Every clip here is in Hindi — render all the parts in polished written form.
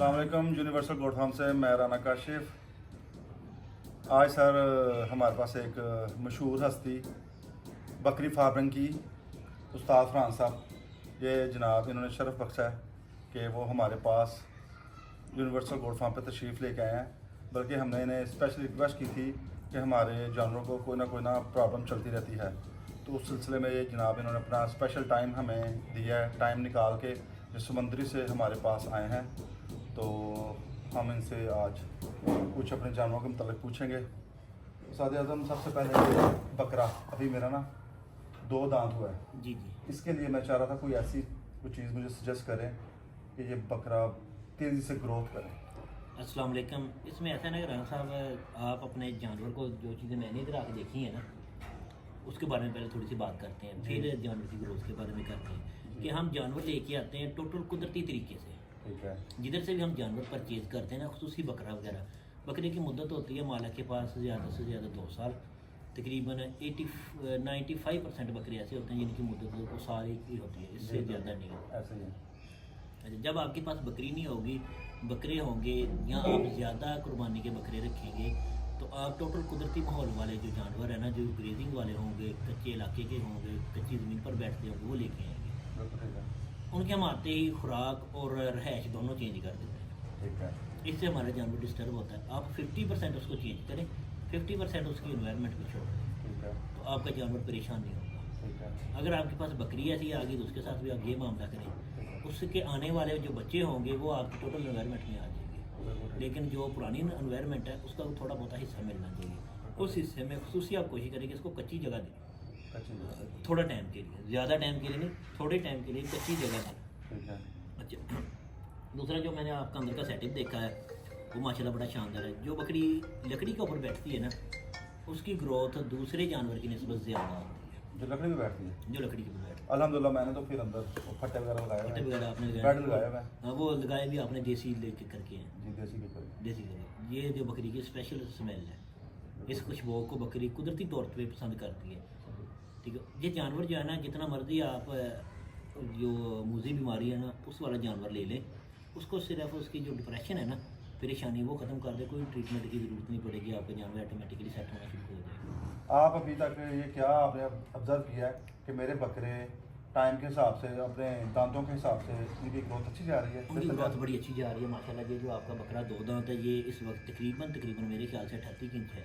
अस्सलाम वालेकुम। यूनिवर्सल गोट फार्म से मैं राना काशिफ। आज सर हमारे पास एक मशहूर हस्ती बकरी फार्मिंग की उस्ताद फरहान साहब, ये जनाब इन्होंने शरफ़ बख्शा है कि वो हमारे पास यूनिवर्सल गोट फार्म पे तशरीफ़ लेके आए हैं। बल्कि हमने इन्हें स्पेशल रिक्वेस्ट की थी कि हमारे जानवरों को कोई ना प्रॉब्लम चलती रहती है, तो उस सिलसिले में ये जनाब इन्होंने अपना स्पेशल टाइम हमें दिया है। टाइम निकाल के जो समंदरी से हमारे पास आए हैं, तो हम इनसे आज कुछ अपने जानवरों के मतलब पूछेंगे। उस्ताद आज़म, सबसे पहले ये बकरा अभी मेरा ना 2 दांत हुआ है जी। इसके लिए मैं चाह रहा था कोई ऐसी कोई चीज़ मुझे सजेस्ट करें कि ये बकरा तेज़ी से ग्रोथ करे। अस्सलाम वालेकुम। इसमें ऐसा ना कि राना साहब, आप अपने जानवर को जो चीज़ें मैंने इधर आके देखी है ना, उसके बारे में पहले थोड़ी सी बात करते हैं, फिर जानवर की ग्रोथ के बारे में करते हैं। कि हम जानवर लेके आते हैं टोटल कुदरती तरीके से, ठीक है। जिधर से भी हम जानवर परचेज़ करते हैं ना, खुसूसी बकरा वगैरह, बकरे की मुद्दत होती है मालिक के पास ज़्यादा से ज़्यादा 2 साल। तकरीबन 95% बकरे ऐसे होते हैं जिनकी मुद्दत वो सारी की होती है, इससे ज़्यादा नहीं होती। ऐसे ही है। अच्छा, जब आपके पास बकरी नहीं होगी, बकरे होंगे या आप ज़्यादा कुर्बानी के बकरे रखेंगे, तो आप टोटल कुदरती माहौल वाले जो जानवर है ना, जो ग्रेजिंग वाले होंगे, कच्चे इलाके के होंगे, कच्ची ज़मीन पर बैठते होंगे, वो लेके आएंगे। बिल्कुल ठीक है। उनके हम आते ही खुराक और रहायश दोनों चेंज कर देते हैं। ठीक है। इससे हमारा जानवर डिस्टर्ब होता है। आप 50% उसको चेंज करें, 50% उसकी इन्वायरमेंट में छोड़ दें, ठीक है। तो आपका जानवर परेशान नहीं होगा। ठीक है। अगर आपके पास बकरी ऐसी आ गई तो उसके साथ भी आप ये मामला करें, उसके आने वाले जो बच्चे होंगे वो आपकी टोटल एनवायरनमेंट में आ जाएंगे। लेकिन जो पुरानी एनवायरनमेंट है उसका थोड़ा बहुत हिस्सा मिलना चाहिए। उस हिस्से में खुसूसी आप कोशिश करें कि इसको कच्ची जगह दें, थोड़ा टाइम के लिए, ज़्यादा टाइम के लिए नहीं, थोड़े टाइम के लिए कच्ची जगह दें। ठीक है। अच्छा, दूसरा जो मैंने आपका अंदर का सेटअप देखा है वो माशाल्लाह बड़ा शानदार है। जो बकरी लकड़ी के ऊपर बैठती है ना, उसकी ग्रोथ दूसरे जानवर की निस्बत ज़्यादा होती है। जो लकड़ी में बैठती है, जो लकड़ी के ऊपर बैठती है, अल्हम्दुलिल्लाह मैंने तो फिर अंदर वो फट्टे वगैरह लगाए हुए फटे हैं, वगैरह आपने बेड लगाया हुआ है। हाँ, वो लगाए भी आपने देसी लेके करके हैं। जी, देसी की कोई। देसी करके, ये जो बकरी की स्पेशल स्मेल है, इस खुशबू को बकरी कुदरती तौर पे पसंद करती है। ठीक है, ये जानवर जो है ना, जितना मर्जी आप जो मूजी बीमारी है ना उस वाला जानवर ले लें, उसको सिर्फ उसकी जो डिप्रेशन है ना, परेशानी, वो ख़त्म कर दे, कोई ट्रीटमेंट की ज़रूरत नहीं पड़ेगी, आपका जानवर ऑटोमेटिकली सेट होना शुरू हो जाएगा। आप अभी तक ये क्या आपने ऑब्जर्व किया है कि मेरे बकरे टाइम के हिसाब से, अपने दांतों के हिसाब से इनकी ग्रोथ अच्छी जा रही है? उनकी ग्रोथ बड़ी अच्छी जा रही है माशाल्लाह। ये जो आपका बकरा 2 दांत है, ये इस वक्त तकरीबन मेरे ख्याल से 38 इंच है,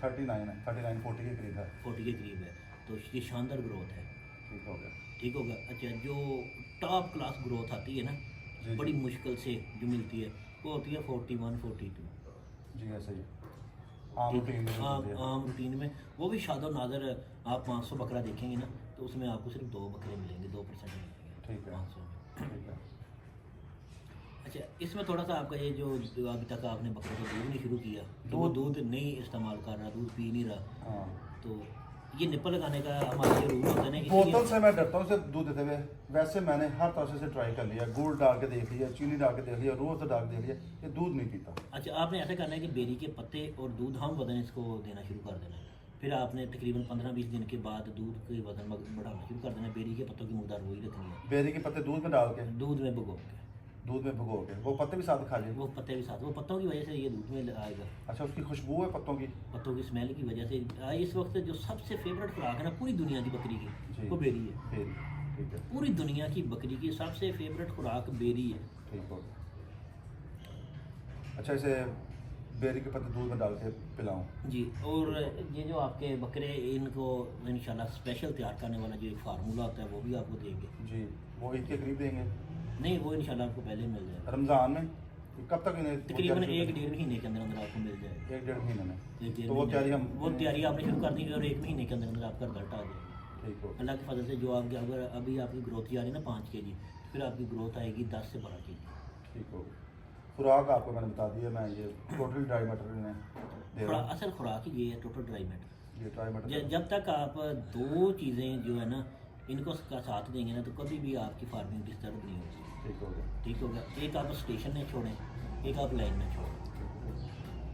39 है, 39-40 के करीब है। 40 के करीब है, तो ये शानदार ग्रोथ है। ठीक हो गया। ठीक होगा। अच्छा, जो टॉप क्लास ग्रोथ आती है ना, जी, बड़ी जी। मुश्किल से जो मिलती है, वो होती है 41-42। जी, ऐसे ही आम रूटीन में जो चलती है। आम रूटीन में, वो भी शादो नादर। आप 500 बकरा देखेंगे ना, तो उसमें आपको सिर्फ 2 बकरे मिलेंगे, 2% मिलेंगे ठीक है। 500 में। ठीक है। अच्छा, इसमें थोड़ा सा आपका ये जो अभी तक आपने बकरे को दूध नहीं शुरू किया, तो वो दूध नहीं इस्तेमाल कर रहा, दूध पी नहीं रहा, हाँ, तो ये निपल लगाने का हमारा ये रूल होता है ना, बोतल से मैं डरता हूँ इसे दूध देते हुए। वैसे मैंने हर तरह से ट्राई कर लिया, गुड़ डाल के देख लिया, चीनी डाल के देख लिया, रोज़ डाल के देख लिया, ये दूध नहीं पीता। अच्छा, आपने ऐसा करना है कि बेरी के पत्ते और दूध हम वजन इसको देना शुरू कर देना है। फिर आपने तकरीबन 15-20 दिन के बाद दूध के वजन बढ़ाना शुरू कर देना है। बेरी के पत्तों की मकदार वही रखनी है, बेरी के पत्ते दूध में डाल के, दूध में भिगो के, वो पत्ते भी साथ खा लिए। वो पत्ते भी साथ, वो पत्तों की वजह से ये दूध में आएगा, अच्छा, उसकी खुशबू है पत्तों की। पत्तों की स्मेल की वजह से। इस वक्त जो सबसे फेवरेट खुराक है ना पूरी दुनिया की बकरी जी। की, वो बेरी है। बेरी, ठीक है। पूरी दुनिया की बकरी की सबसे फेवरेट खुराक बेरी है। ठीक हो गया। अच्छा, इसे बेरी के पत्ते दूध में डाल के पिलाऊं? जी, और ये जो आपके बकरे, इनको इंशाल्लाह स्पेशल तैयार करने वाला जो एक फार्मूला होता है वो भी आपको देंगे। जी, वो ईद के करीब देंगे? नहीं, वो इंशाल्लाह आपको पहले मिल जाएगा, रमज़ान में? कब तक इन्हें तकरीबन 1-1.5 महीने के अंदर अंदर आपको मिल जाएगा। 1-1.5 महीने में? 1-1.5 तो वो महीने। तैयारी हम वो तैयारी आपने शुरू कर दी और 1 महीने के अंदर अंदर आपका रिजल्ट आ जाएगा। ठीक हो। अल्लाह की फजल से जो आपकी, अगर अभी आपकी ग्रोथ आ रही है ना 5 kg, फिर आपकी ग्रोथ आएगी 10 से 12 kg। ठीक हो गया। खुराक आपको मैंने बता दी है, मैं ये टोटल ड्राई मटर इन्हें दे रहा हूँ। असल खुराक ही ये है, टोटल ड्राई मैटर। ये ड्राई मटर जब तक आप 2 चीज़ें जो है ना इनको का साथ देंगे ना, तो कभी भी आपकी फार्मिंग डिस्टर्ब नहीं होगी। ठीक हो गया। ठीक होगा। एक आप स्टेशन में छोड़ें, एक आप लाइन में छोड़ें।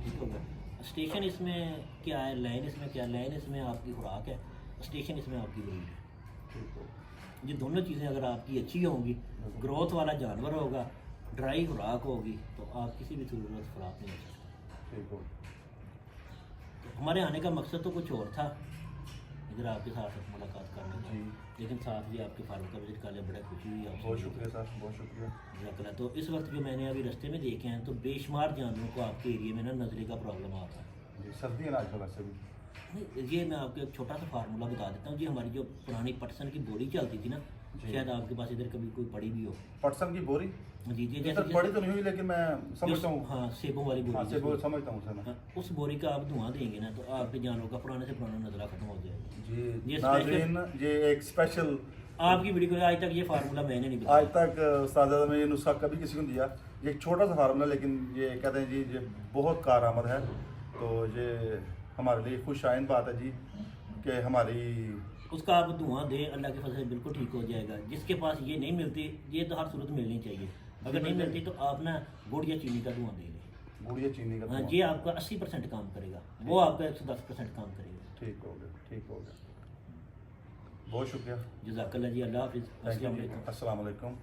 ठीक होगा। स्टेशन इसमें क्या है, लाइन इसमें क्या है? लाइन इसमें आपकी खुराक है, स्टेशन इसमें आपकी ब्रीड है। ठीक हो। ये दोनों चीज़ें अगर आपकी अच्छी होंगी, ग्रोथ वाला जानवर होगा, ड्राई खुराक होगी तो आप किसी भी सूरत खुराक नहीं ले सकते। ठीक हो। तो हमारे आने का मकसद तो कुछ और था, इधर आपके साथ मुलाकात करने जी। का, लेकिन साथ ही आपके फार्म का विजिट कर लिया, बड़ा खुशी हुई आपसे। बहुत शुक्रिया सर, बहुत शुक्रिया। जज़ाकल्लाह। तो इस वक्त जो मैंने अभी रास्ते में देखे हैं तो बेशुमार जानवरों को आपके एरिया में ना नजरे का प्रॉब्लम आ रहा है। जी, सर्दी है ना आजकल वैसे भी। नहीं, ये मैं आपको एक छोटा सा फार्मूला बता देता हूँ जी। हमारी जो पुरानी पटसन की बोरी चलती थी ना, जी। शायद आपके पास इधर कभी कोई पड़ी भी हो। पटसन की बोरी जी जी, ये सर पड़ी तो नहीं हुई, लेकिन मैं समझता हूँ। हाँ, सेबों वाली हाँ, बोरी से वो जिसको- समझता हूँ सर मैं। हाँ, उस बोरी का आप धुआं देंगे ना तो आपके जानवरों का पुराने से पुराना नजरा खत्म हो जाएगा। जी ये नाज़रीन, ये एक स्पेशल, आपकी वीडियो को आज तक ये फार्मूला मैंने नहीं आज बताया। तक उस्ताद आज़म ने ये नुस्खा कभी किसी को नहीं दिया। ये एक छोटा सा फार्मूला, लेकिन ये कहते हैं जी ये बहुत कारआमद है। तो ये हमारे लिए खुश आइंद बात है जी कि हमारी उसका आप धुआं दें, अल्लाह के फजल से बिल्कुल ठीक हो जाएगा। जिसके पास ये नहीं मिलती, ये तो हर सूरत मिलनी चाहिए। अगर नहीं मिलती तो आप ना गुड़ या चीनी का धुआं दे लें। गुड़ या चीनी का हाँ, धुआं। ये आपका 80% काम करेगा, वो आपका 110% काम करेगा। ठीक हो गया, ठीक हो गया। बहुत शुक्रिया। जज़ाकल्लाह जी, अल्लाह हाफिज़, थैंक यू अस्सलाम जी। वालेकुम। अस्सलाम वालेकुम।